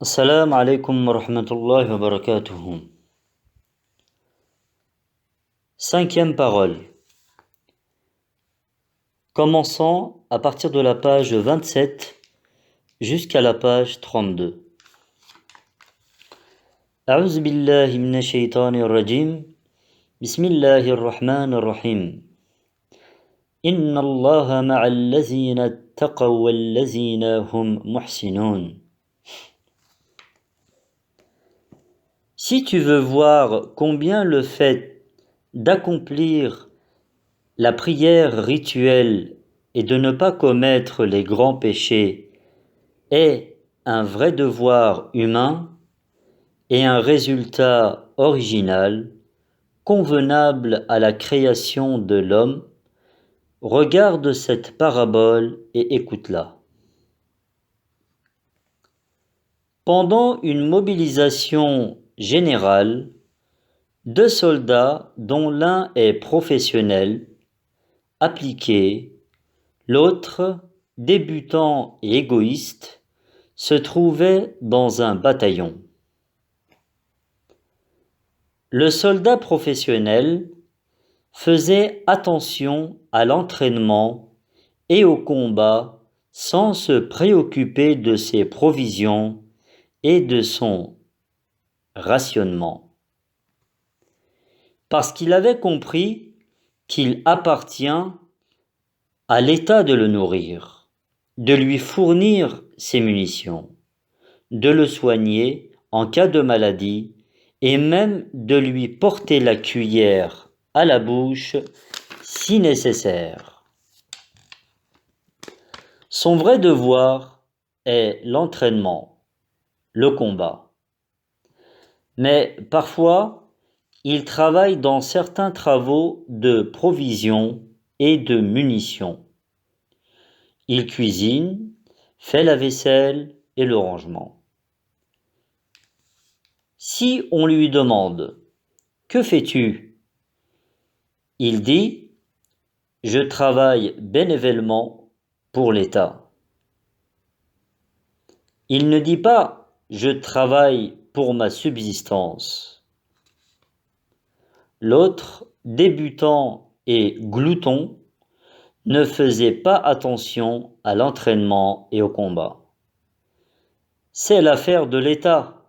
Assalamu alaikum wa rahmatullahi wa barakatuhu. Cinquième parole. Commençons à partir de la page 27 jusqu'à la page 32. أعوذ بالله من الشيطان الرجيم بسم الله الرحمن الرحيم إن الله مع الذين اتقوا والذين هم محسنون. Si tu veux voir combien le fait d'accomplir la prière rituelle et de ne pas commettre les grands péchés est un vrai devoir humain et un résultat original, convenable à la création de l'homme, regarde cette parabole et écoute-la. Pendant une mobilisation générale, deux soldats dont l'un est professionnel, appliqué, l'autre, débutant et égoïste, se trouvaient dans un bataillon. Le soldat professionnel faisait attention à l'entraînement et au combat sans se préoccuper de ses provisions et de son rationnement. Parce qu'il avait compris qu'il appartient à l'État de le nourrir, de lui fournir ses munitions, de le soigner en cas de maladie et même de lui porter la cuillère à la bouche si nécessaire. Son vrai devoir est l'entraînement, le combat. Mais parfois, il travaille dans certains travaux de provision et de munitions. Il cuisine, fait la vaisselle et le rangement. Si on lui demande « Que fais-tu » il dit « Je travaille bénévolement pour l'État ». Il ne dit pas « Je travaille pour ma subsistance ». L'autre, débutant et glouton, ne faisait pas attention à l'entraînement et au combat. C'est l'affaire de l'État.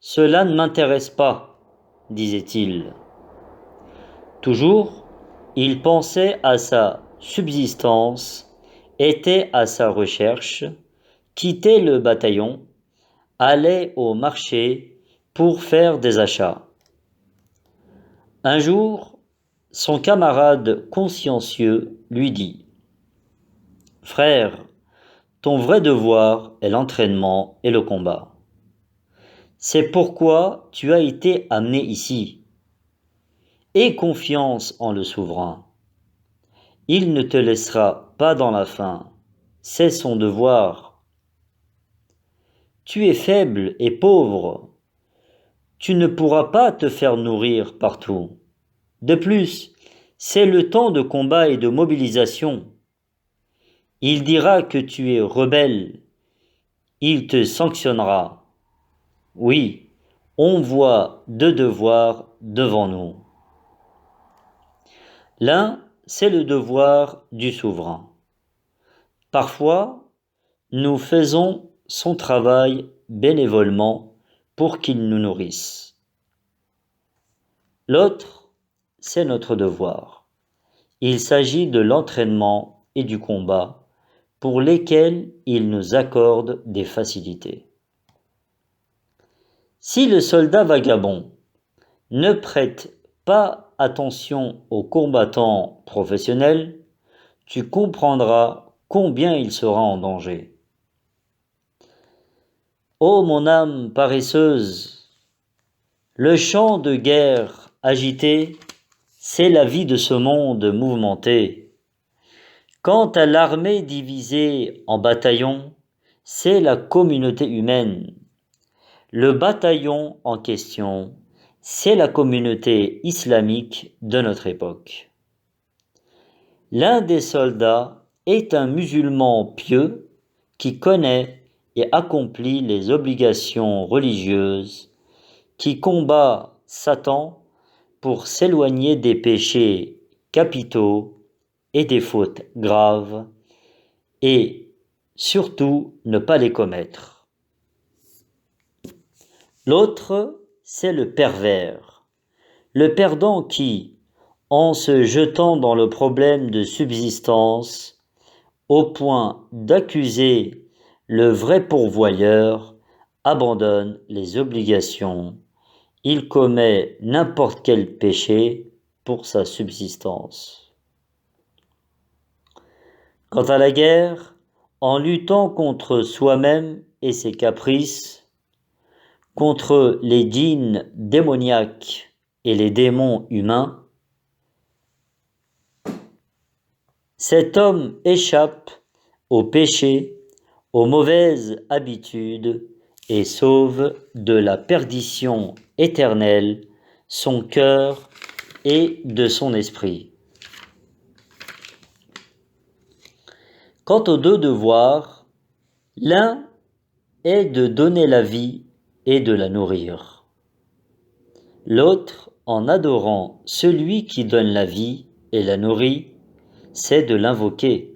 Cela ne m'intéresse pas, disait-il. Toujours, il pensait à sa subsistance, était à sa recherche, quittait le bataillon, allait au marché pour faire des achats. Un jour, son camarade consciencieux lui dit « Frère, ton vrai devoir est l'entraînement et le combat. C'est pourquoi tu as été amené ici. Aie confiance en le souverain. Il ne te laissera pas dans la faim. C'est son devoir. Tu es faible et pauvre. Tu ne pourras pas te faire nourrir partout. De plus, c'est le temps de combat et de mobilisation. Il dira que tu es rebelle. Il te sanctionnera. Oui, on voit deux devoirs devant nous. L'un, c'est le devoir du souverain. Parfois, nous faisons son travail bénévolement pour qu'il nous nourrisse. L'autre, c'est notre devoir. Il s'agit de l'entraînement et du combat pour lesquels il nous accorde des facilités. Si le soldat vagabond ne prête pas attention aux combattants professionnels, tu comprendras combien il sera en danger. Ô mon âme paresseuse, le champ de guerre agité, c'est la vie de ce monde mouvementé. Quant à l'armée divisée en bataillons, c'est la communauté humaine. Le bataillon en question, c'est la communauté islamique de notre époque. L'un des soldats est un musulman pieux qui connaît et accomplit les obligations religieuses, qui combat Satan pour s'éloigner des péchés capitaux et des fautes graves, et surtout ne pas les commettre. L'autre, c'est le pervers, le perdant qui, en se jetant dans le problème de subsistance, au point d'accuser le vrai pourvoyeur, abandonne les obligations, il commet n'importe quel péché pour sa subsistance. Quant à la guerre, en luttant contre soi-même et ses caprices, contre les djinns démoniaques et les démons humains, cet homme échappe au péché, aux mauvaises habitudes et sauve de la perdition éternelle son cœur et de son esprit. Quant aux deux devoirs, l'un est de donner la vie et de la nourrir. L'autre, en adorant celui qui donne la vie et la nourrit, c'est de l'invoquer.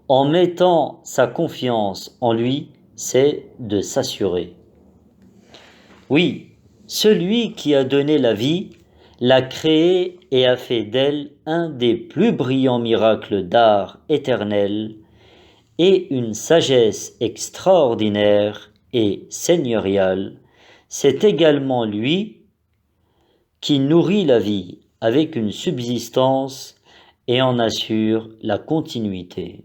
En mettant sa confiance en lui, c'est de s'assurer. Oui, celui qui a donné la vie, l'a créée et a fait d'elle un des plus brillants miracles d'art éternel et une sagesse extraordinaire et seigneuriale, c'est également lui qui nourrit la vie avec une subsistance et en assure la continuité.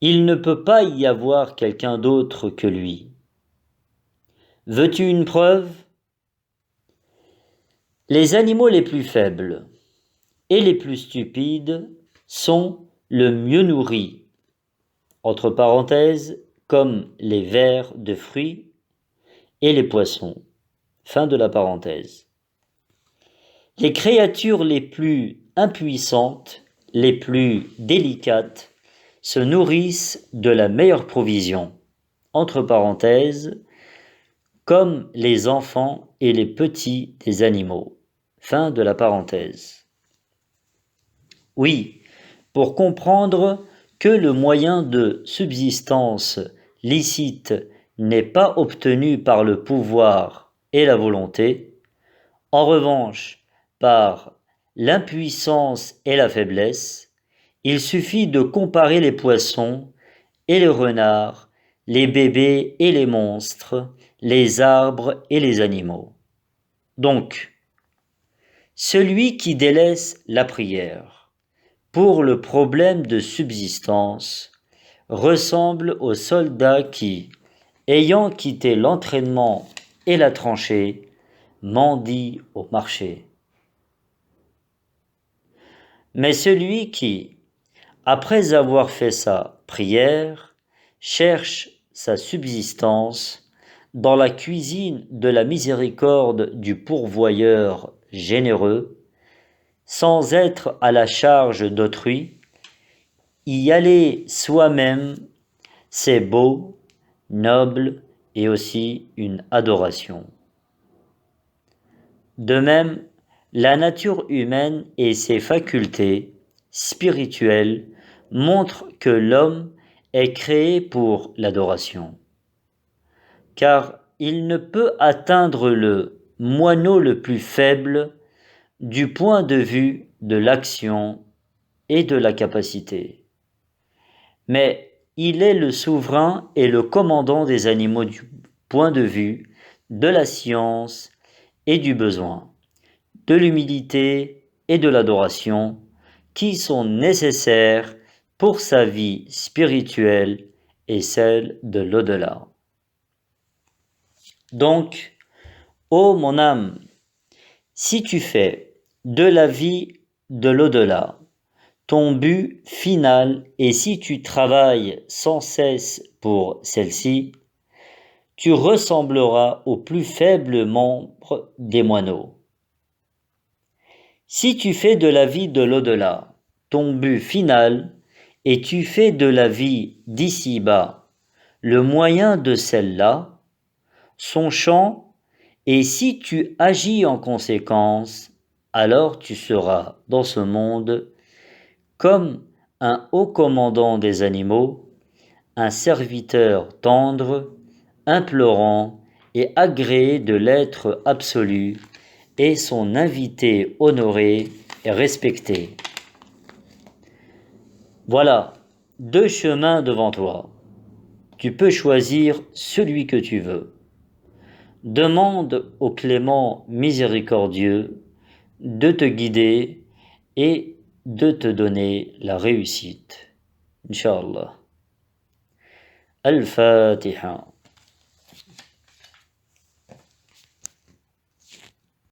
Il ne peut pas y avoir quelqu'un d'autre que lui. Veux-tu une preuve? Les animaux les plus faibles et les plus stupides sont le mieux nourris, entre parenthèses, comme les vers de fruits et les poissons. Fin de la parenthèse. Les créatures les plus impuissantes, les plus délicates, se nourrissent de la meilleure provision, entre parenthèses, comme les enfants et les petits des animaux. Fin de la parenthèse. Oui, pour comprendre que le moyen de subsistance licite n'est pas obtenu par le pouvoir et la volonté, en revanche par l'impuissance et la faiblesse, il suffit de comparer les poissons et les renards, les bébés et les monstres, les arbres et les animaux. Donc, celui qui délaisse la prière pour le problème de subsistance ressemble au soldat qui, ayant quitté l'entraînement et la tranchée, mendie au marché. Mais celui qui, après avoir fait sa prière, cherche sa subsistance dans la cuisine de la miséricorde du pourvoyeur généreux, sans être à la charge d'autrui, y aller soi-même, c'est beau, noble et aussi une adoration. De même, la nature humaine et ses facultés spirituelles montrent que l'homme est créé pour l'adoration. Car il ne peut atteindre le moineau le plus faible du point de vue de l'action et de la capacité. Mais il est le souverain et le commandant des animaux du point de vue de la science et du besoin, de l'humilité et de l'adoration qui sont nécessaires pour sa vie spirituelle et celle de l'au-delà. Donc, ô mon âme, si tu fais de la vie de l'au-delà ton but final et si tu travailles sans cesse pour celle-ci, tu ressembleras au plus faible membre des moineaux. Si tu fais de la vie de l'au-delà ton but final et tu fais de la vie d'ici-bas le moyen de celle-là, son champ, et si tu agis en conséquence, alors tu seras dans ce monde comme un haut commandant des animaux, un serviteur tendre, implorant et agréé de l'être absolu, et son invité honoré et respecté. Voilà, deux chemins devant toi. Tu peux choisir celui que tu veux. Demande au clément miséricordieux de te guider et de te donner la réussite. Inch'Allah. Al-Fatiha.